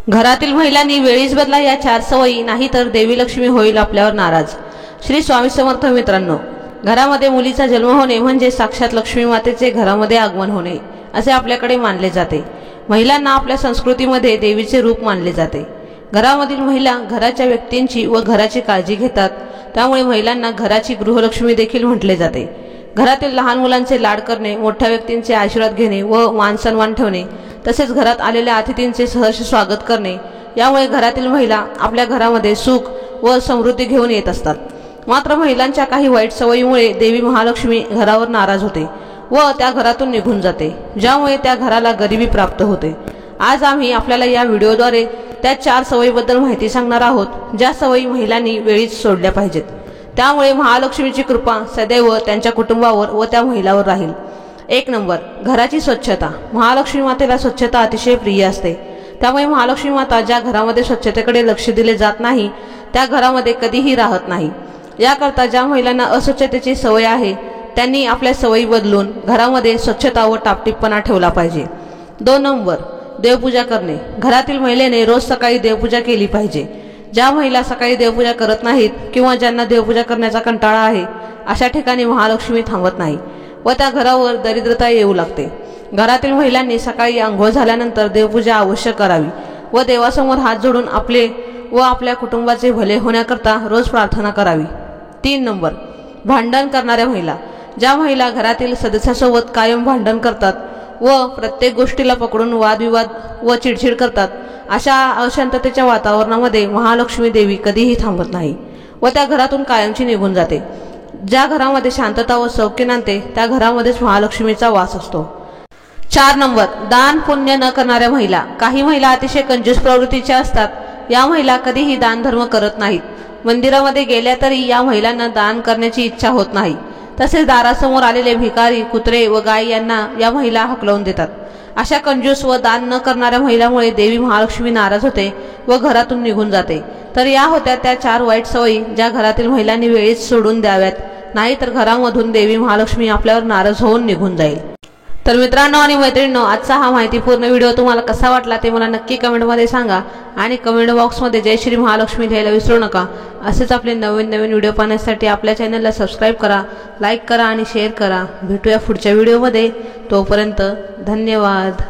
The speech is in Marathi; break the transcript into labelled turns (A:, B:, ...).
A: घरातील महिलांनी वेळीच बदला या 4 सवयी, नाही तर देवी लक्ष्मी होईल आपल्यावर नाराज। श्री स्वामी समर्थ। मित्रांनो, घरामध्ये मुलीचा जन्म होणे म्हणजे साक्षात लक्ष्मी मातेचे घरामध्ये आगमन होणे असे आपल्याकडे मानले जाते। महिलांना आपल्या संस्कृतीमध्ये देवीचे रूप मानले जाते। घरामधील महिला घराच्या व्यक्तींची व घराची काळजी घेतात, त्यामुळे महिलांना घराची गृहलक्ष्मी देखील म्हटले जाते। घरातील लहान मुलांचे लाड करणे, मोठ्या व्यक्तींचे आशीर्वाद घेणे व मान सन्मान ठेवणे, तसेच घरात आलेल्या अतिथींचे सहर्ष स्वागत करणे, यामुळे घरातील महिला आपल्या घरामध्ये सुख व समृद्धी घेऊन येत असतात। मात्र महिलांच्या काही वाईट सवयीमुळे देवी महालक्ष्मी घरावर नाराज होते व त्या घरातून निघून जाते, ज्यामुळे त्या घराला गरिबी प्राप्त होते। आज आम्ही आपल्याला या व्हिडिओद्वारे त्या 4 सवयीबद्दल माहिती सांगणार आहोत, ज्या सवयी महिलांनी वेळीच सोडल्या पाहिजेत। त्यामुळे महालक्ष्मीची कृपा सदैव त्यांच्या कुटुंबावर व त्या महिलावर राहील। 1 नंबर, घराची स्वच्छता। महालक्ष्मी मातेला स्वच्छता अतिशय प्रिय असते, त्यामुळे महालक्ष्मी माता ज्या घरामध्ये स्वच्छतेकडे लक्ष दिले जात नाही त्या घरामध्ये कधीही राहत नाही। याकरता ज्या महिलांना अस्वच्छतेची सवय आहे त्यांनी आपल्या सवयी बदलून घरामध्ये स्वच्छता व टापटीपपणा ठेवला पाहिजे। 2 नंबर, देवपूजा करणे। घरातील महिलेने रोज सकाळी देवपूजा केली पाहिजे। ज्या महिला सकाळी देवपूजा करत नाहीत किंवा ज्यांना देवपूजा करण्याचा कंटाळा आहे, अशा ठिकाणी महालक्ष्मी थांबत नाही व त्या घरावर दरिद्रता येऊ लागते। घरातील महिलांनी सकाळी आंघोळ झाल्यानंतर देवपूजा अवश्य करावी व देवासमोर हात जोडून आपले व आपल्या कुटुंबाचे भले होण्याकरता रोज प्रार्थना करावी। 3 नंबर, भांडण करणाऱ्या महिला। ज्या महिला घरातील सदस्यासोबत कायम भांडण करतात व प्रत्येक गोष्टीला पकडून वादविवाद व चिडचिड करतात, अशा अशांततेच्या वातावरणामध्ये महालक्ष्मी देवी कधीही थांबत नाही व त्या घरातून कायमची निघून जाते। ज्या घरामध्ये शांतता व सौख्य नांदते त्या घरामध्येच महालक्ष्मीचा वास असतो। 4 नंबर, दान पुण्य न करणाऱ्या महिला। काही महिला अतिशय कंजूस प्रवृत्तीच्या असतात। या महिला कधीही दान धर्म करत नाहीत। मंदिरामध्ये गेल्या तरी या महिलांना दान करण्याची इच्छा होत नाही। तसेच दारासमोर आलेले भिकारी, कुत्रे व गाय यांना या महिला हकलवून देतात। अशा कंजूस व दान न करणाऱ्या महिलांमुळे देवी महालक्ष्मी नाराज होते व घरातून निघून जाते। तर या होत्या त्या 4 वाईट सवयी, ज्या घरातील महिलांनी वेळीच सोडून द्याव्यात, नाहीतर घरामधून देवी महालक्ष्मी आपल्यावर नाराज होऊन निघून जाईल। तर मित्रांनो आणि मैत्रिणींनो, आजचा हा माहितीपूर्ण व्हिडिओ तुम्हाला कसा वाटला ते मला नक्की कमेंटमध्ये सांगा आणि कमेंट बॉक्समध्ये जय श्री महालक्ष्मी लिहायला विसरू नका। असेच आपले नवीन व्हिडिओ पाहण्यासाठी आपल्या चॅनलला सबस्क्राईब करा, लाईक करा आणि शेअर करा। भेटूया पुढच्या व्हिडिओमध्ये। तोपर्यंत धन्यवाद।